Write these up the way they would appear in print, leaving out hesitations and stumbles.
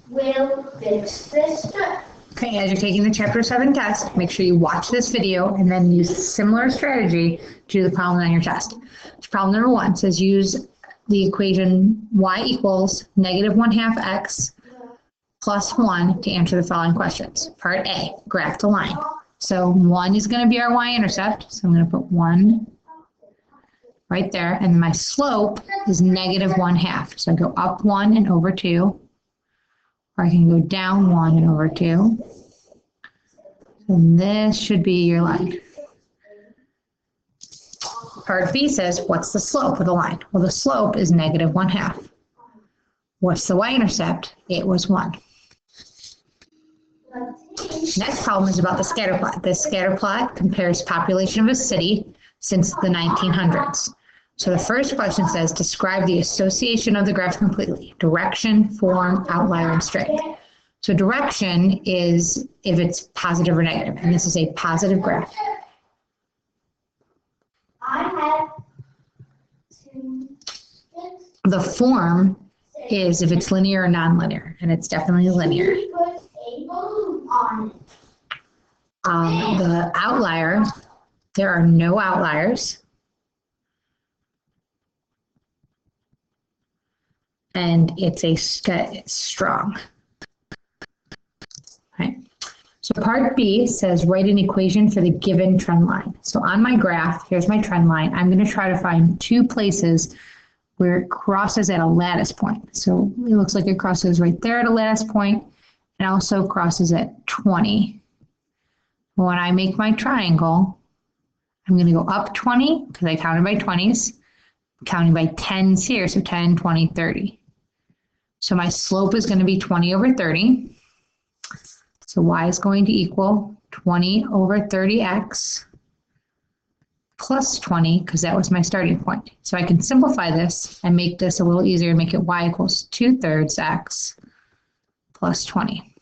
will fix this strip. Okay, as you're taking the Chapter 7 test, make sure you watch this video and then use a similar strategy to the problem on your test. So problem number 1 says use the equation y equals -1/2 x plus 1 to answer the following questions. Part A, graph the line. So 1 is going to be our y-intercept, so I'm going to put 1 right there, and my slope is -1/2. So I go up 1 and over 2, or I can go down 1 and over 2. And this should be your line. Part B says, what's the slope of the line? Well, the slope is -1/2. What's the y-intercept? It was 1. Next problem is about the scatter plot. This scatter plot compares population of a city since the 1900s. So the first question says, describe the association of the graph completely. Direction, form, outlier, and strength. So direction is if it's positive or negative, and this is a positive graph. The form is if it's linear or nonlinear, and it's definitely linear. The outlier, there are no outliers. And it's strong. Right. So part B says write an equation for the given trend line. So on my graph, here's my trend line. I'm going to try to find 2 places where it crosses at a lattice point. So it looks like it crosses right there at a lattice point and also crosses at 20. When I make my triangle, I'm going to go up 20 because I counted by 20s, counting by 10s here, so 10, 20, 30. So my slope is going to be 20 over 30. So y is going to equal 20 over 30x plus 20, because that was my starting point. So I can simplify this and make this a little easier and make it y equals 2/3 x plus 20.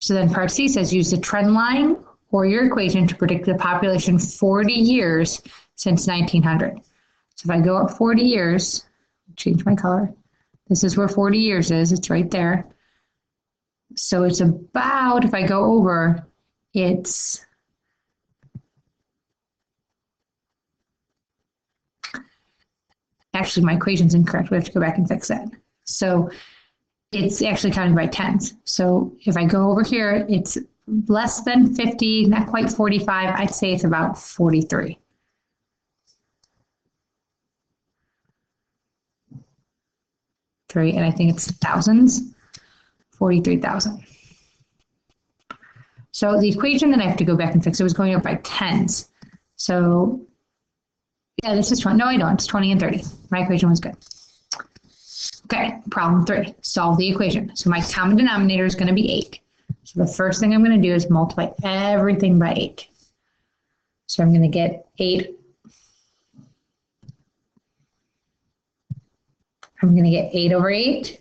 So then part C says use the trend line or your equation to predict the population 40 years since 1900. So if I go up 40 years, change my color. This is where 40 years is. It's right there. So it's about, if I go over, it's actually my equation's incorrect. We have to go back and fix that. So it's actually counted by tens. So if I go over here, it's less than 50, not quite 45. I'd say it's about 43. And I think it's thousands, 43,000. So the equation that I have to go back and fix, it was going up by tens. So yeah, this is 20. No, I don't. It's 20 and 30. My equation was good. Okay, problem 3. Solve the equation. So my common denominator is going to be 8. So the first thing I'm going to do is multiply everything by 8. So I'm going to get 8. I'm going to get 8 over 8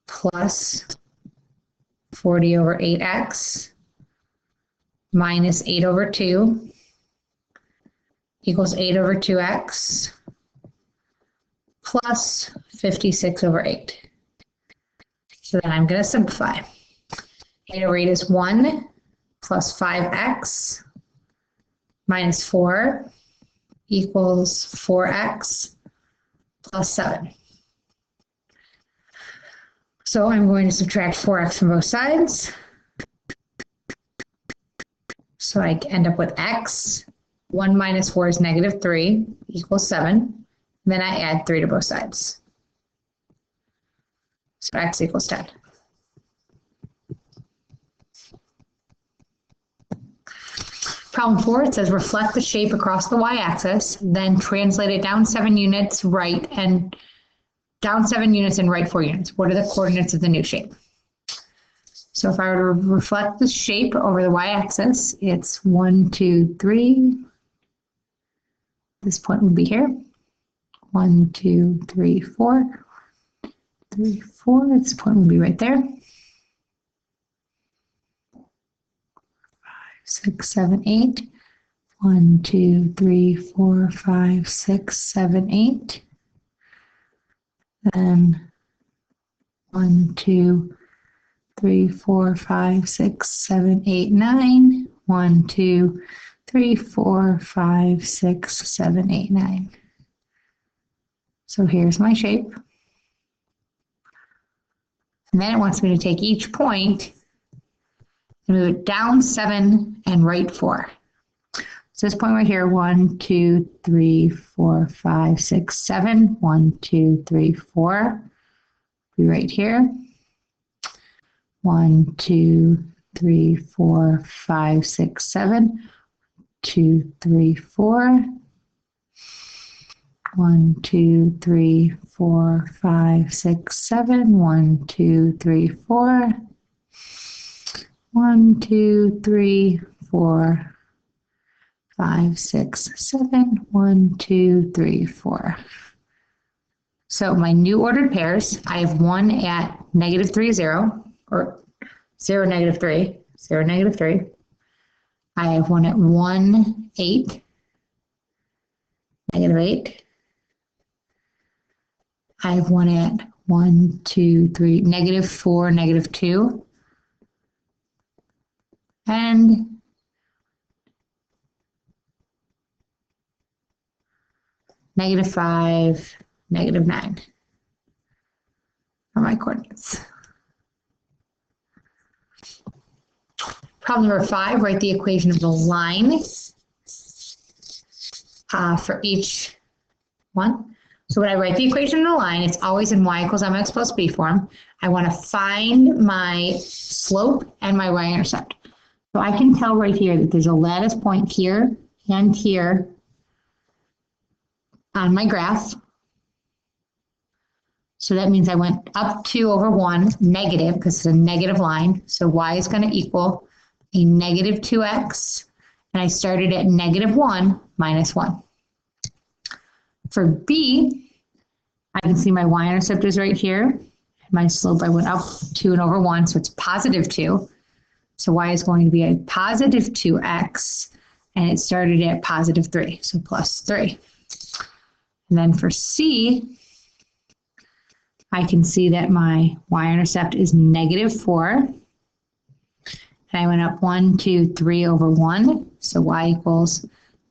plus 40 over 8x minus 8 over 2 equals 8 over 2x plus 56 over 8. So then I'm going to simplify. 8 over 8 is 1 plus 5x minus 4 equals 4x plus 7. So I'm going to subtract 4x from both sides. So I end up with x. 1 minus 4 is -3 equals 7. Then I add 3 to both sides. So x equals 10. Problem 4, it says reflect the shape across the y-axis, then translate it down 7 units right and down 7 units and right 4 units. What are the coordinates of the new shape? So if I were to reflect the shape over the y-axis, it's 1, 2, 3. This point would be here. 1, 2, 3, 4. 3, 4. This point would be right there. 6, 7, 8. 1, 2, 3, 4, 5, 6, 7, 8. Then 1, 2, 3, 4, 5, 6, 7, 8, 9. 1, 2, 3, 4, 5, 6, 7, 8, 9. So here's my shape. And then it wants me to take each point and move it down 7 and right 4. So this point right here, 1, 2, 3, 4, 5, 6, 7. 1, 2, 3, 4. Be right here. 1, 2, 3, 4, 5, 6, 7. 2, 3, 4. 1, 2, 3, 4, 5, 6, 7. 1, 2, 3, 4. 1, 2, 3, 4, 5, 6, 7. 1, 2, 3, 4. So my new ordered pairs, I have one at -3, 0, or 0, -3, 0, -3. I have one at 1, 8, -8. I have one at 1, 2, 3, -4, -2. And -5, -9 are my coordinates. Problem number 5, write the equation of the line for each one. So when I write the equation of the line, it's always in y equals mx plus b form. I want to find my slope and my y-intercept. So I can tell right here that there's a lattice point here and here on my graph. So that means I went up 2 over 1, negative, because it's a negative line. So y is going to equal a -2x, and I started at -1 minus 1. For b, I can see my y-intercept is right here. My slope, I went up 2 and over 1, so it's +2. So y is going to be a +2x, and it started at +3, so +3. And then for c, I can see that my y-intercept is -4. And I went up 1, 2, 3 over 1. So y equals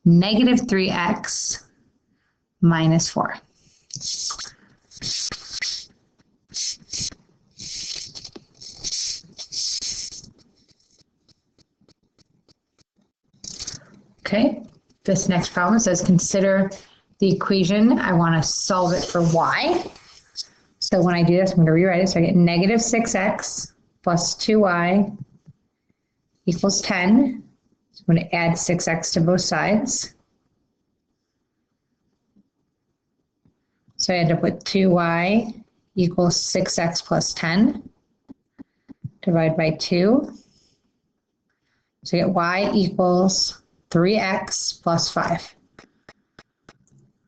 -3x minus 4. Okay, this next problem says consider the equation. I want to solve it for y. So when I do this, I'm going to rewrite it. So I get -6x plus 2y equals 10. So I'm going to add 6x to both sides. So I end up with 2y equals 6x plus 10. Divide by 2. So I get y equals 3x plus 5.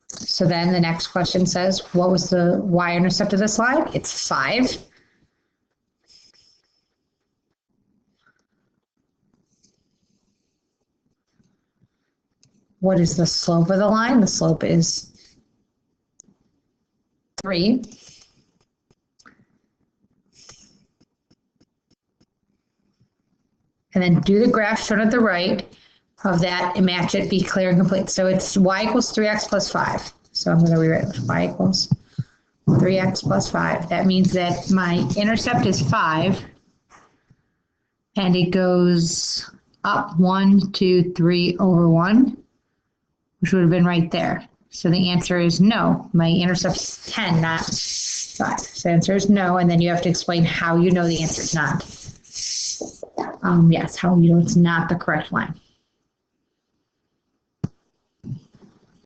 So then the next question says, what was the y-intercept of this line? It's 5. What is the slope of the line? The slope is 3. And then do the graph shown at the right of that and match it, be clear and complete. So it's y equals 3x plus 5. So I'm going to rewrite it. Y equals 3x plus 5. That means that my intercept is 5. And it goes up 1, 2, 3 over 1, which would have been right there. So the answer is no. My intercept is 10, not 5. So the answer is no. And then you have to explain how you know the answer is not. Yes, how you know it's not the correct line.